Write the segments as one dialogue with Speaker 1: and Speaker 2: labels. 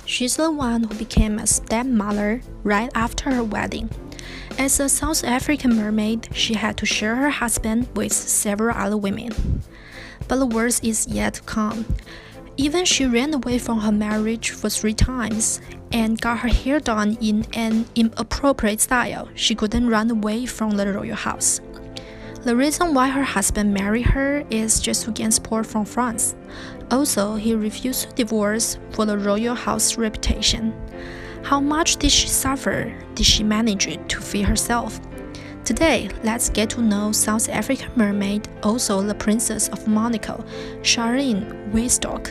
Speaker 1: She's the one who became a stepmother right after her wedding. As a South African mermaid, she had to share her husband with several other women. But the worst is yet to come. Even she ran away from her marriage for 3 times and got her hair done in an inappropriate style. She couldn't run away from the royal house. The reason why her husband married her is just to gain support from France. Also, he refused to divorce for the royal house reputation. How much did she suffer? Did she manage to feed herself? Today, let's get to know South African mermaid, also the Princess of Monaco, Charlene Wisdorp.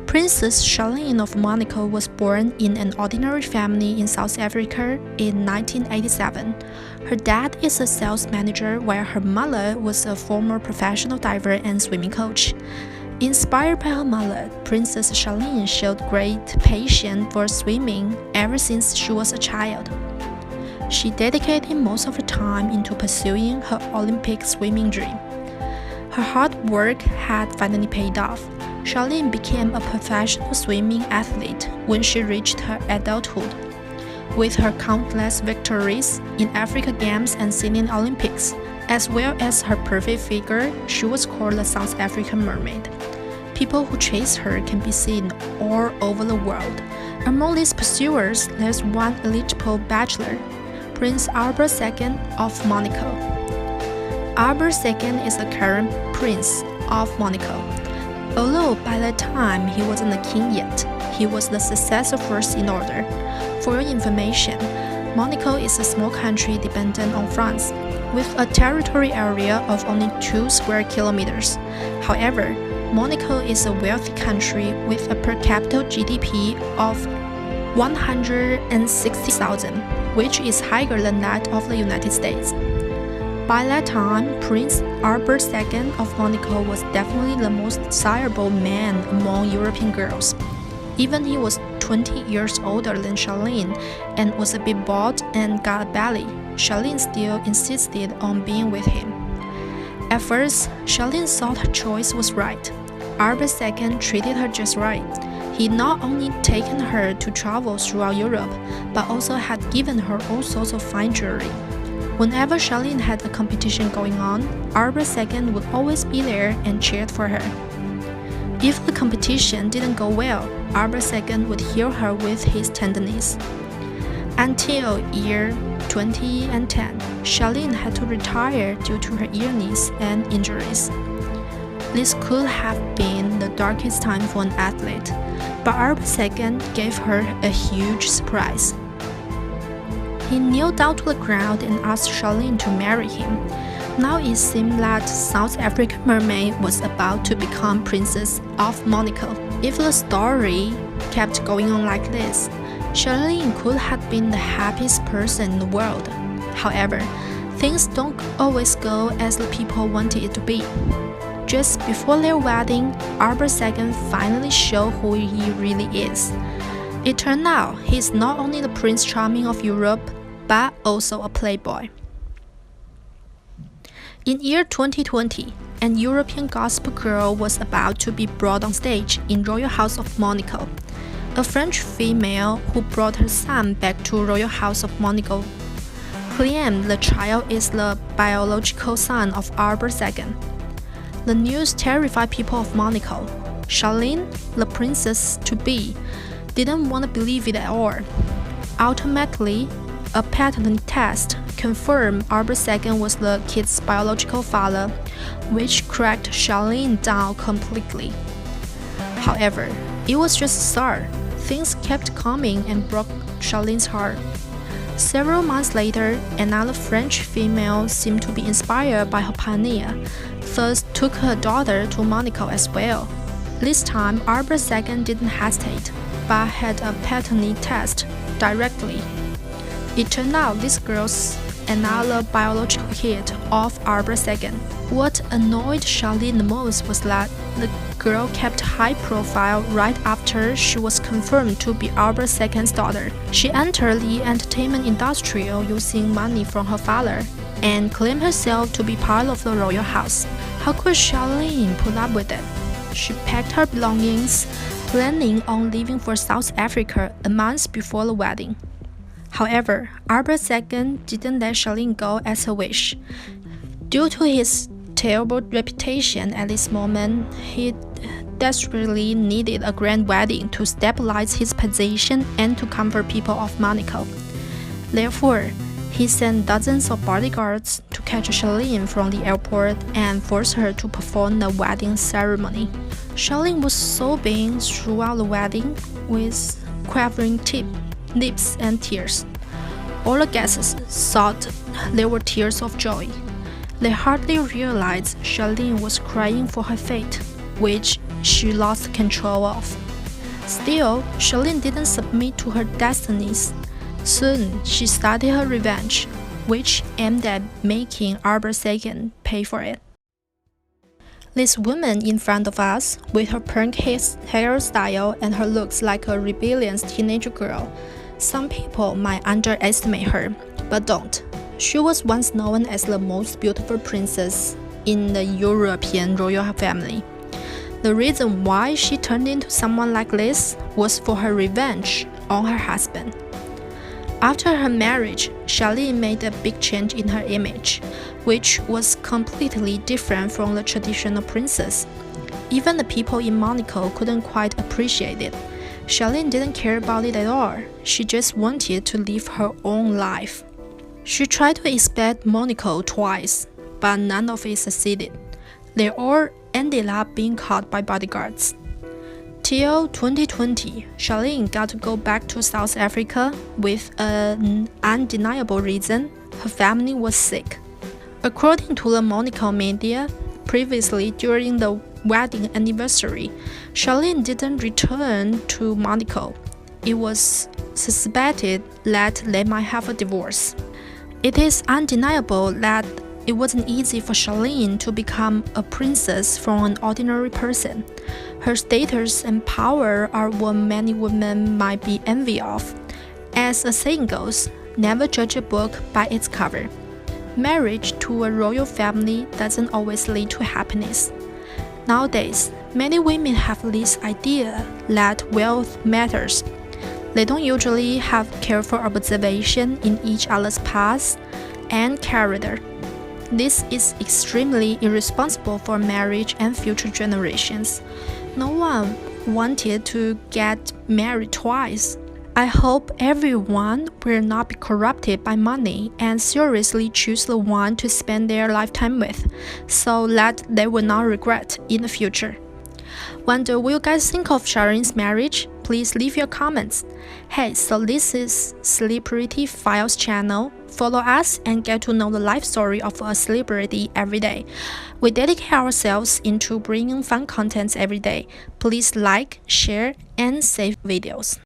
Speaker 1: Princess Charlene of Monaco was born in an ordinary family in South Africa in 1987. Her dad is a sales manager while her mother was a former professional diver and swimming coach. Inspired by her mother, Princess Charlene showed great passion for swimming ever since she was a child. She dedicated most of her time into pursuing her Olympic swimming dream. Her hard work had finally paid off. Charlene became a professional swimming athlete when she reached her adulthood. With her countless victories in Africa Games and Sydney Olympics, as well as her perfect figure, she was called the South African Mermaid. People who chase her can be seen all over the world. Among these pursuers, there's one eligible bachelor, Prince Albert II of Monaco. Albert II is the current Prince of Monaco. Although by that time he wasn't a king yet, he was the successor first in order. For your information, Monaco is a small country dependent on France, with a territory area of only 2 square kilometers. However, Monaco is a wealthy country with a per capita GDP of 160,000, which is higher than that of the United States. By that time, Prince Albert II of Monaco was definitely the most desirable man among European girls. Even he was 20 years older than Charlene and was a bit bald and got a belly, Charlene still insisted on being with him. At first, Charlene thought her choice was right. Albert II treated her just right. He not only taken her to travel throughout Europe, but also had given her all sorts of fine jewelry. Whenever Charlene had a competition going on, Albert II would always be there and cheered for her. If the competition didn't go well, Albert II would heal her with his tenderness. Until year 2010, Charlene had to retire due to her illness and injuries. This could have been the darkest time for an athlete, but Albert II gave her a huge surprise. He kneeled down to the ground and asked Charlene to marry him. Now it seemed that South African Mermaid was about to become Princess of Monaco. If the story kept going on like this, Charlene could have been the happiest person in the world. However, things don't always go as the people wanted it to be. Just before their wedding, Albert II finally showed who he really is. It turned out he's not only the Prince Charming of Europe, but also a playboy. In year 2020, an European gospel girl was about to be brought on stage in Royal House of Monaco. A French female who brought her son back to Royal House of Monaco claimed the child is the biological son of Albert II. The news terrified people of Monaco. Charlene, the princess-to-be, didn't want to believe it at all. Ultimately, a paternity test confirmed Albert II was the kid's biological father, which cracked Charlene down completely. However, it was just a start. Things kept coming and broke Charlene's heart. Several months later, another French female seemed to be inspired by her pioneer, thus took her daughter to Monaco as well. This time, Albert II didn't hesitate, but had a paternity test directly. It turned out this girl's another biological kid of Albert II. What annoyed Charlene the most was that the girl kept high profile right after she was confirmed to be Albert II's daughter. She entered the entertainment industry using money from her father and claimed herself to be part of the royal house. How could Charlene put up with it? She packed her belongings, planning on leaving for South Africa a month before the wedding. However, Albert II didn't let Charlene go as her wish. Due to his terrible reputation at this moment, he desperately needed a grand wedding to stabilize his position and to comfort people of Monaco. Therefore, he sent dozens of bodyguards to catch Charlene from the airport and force her to perform the wedding ceremony. Charlene was sobbing throughout the wedding with quivering lips and tears. All the guests thought they were tears of joy. They hardly realized Charlene was crying for her fate, which she lost control of. Still, Charlene didn't submit to her destinies. Soon, she started her revenge, which aimed at making Albert II pay for it. This woman in front of us, with her punk hairstyle and her looks like a rebellious teenage girl, some people might underestimate her, but don't. She was once known as the most beautiful princess in the European royal family. The reason why she turned into someone like this was for her revenge on her husband. After her marriage, Charlene made a big change in her image, which was completely different from the traditional princess. Even the people in Monaco couldn't quite appreciate it. Charlene didn't care about it at all. She just wanted to live her own life. She tried to expel Monaco twice, but none of it succeeded. They all ended up being caught by bodyguards. Till 2020, Charlene got to go back to South Africa with an undeniable reason: her family was sick. According to the Monaco media, previously during the wedding anniversary, Charlene didn't return to Monaco. It was suspected that they might have a divorce. It is undeniable that it wasn't easy for Charlene to become a princess from an ordinary person. Her status and power are what many women might be envy of. As a saying goes, never judge a book by its cover. Marriage to a royal family doesn't always lead to happiness. Nowadays, many women have this idea that wealth matters. They don't usually have careful observation in each other's past and character. This is extremely irresponsible for marriage and future generations. No one wanted to get married twice. I hope everyone will not be corrupted by money and seriously choose the one to spend their lifetime with, so that they will not regret in the future. What do you guys think of Charlene's marriage? Please leave your comments. Hey, so this is Celebrity Files channel. Follow us and get to know the life story of a celebrity every day. We dedicate ourselves into bringing fun contents every day. Please like, share, and save videos.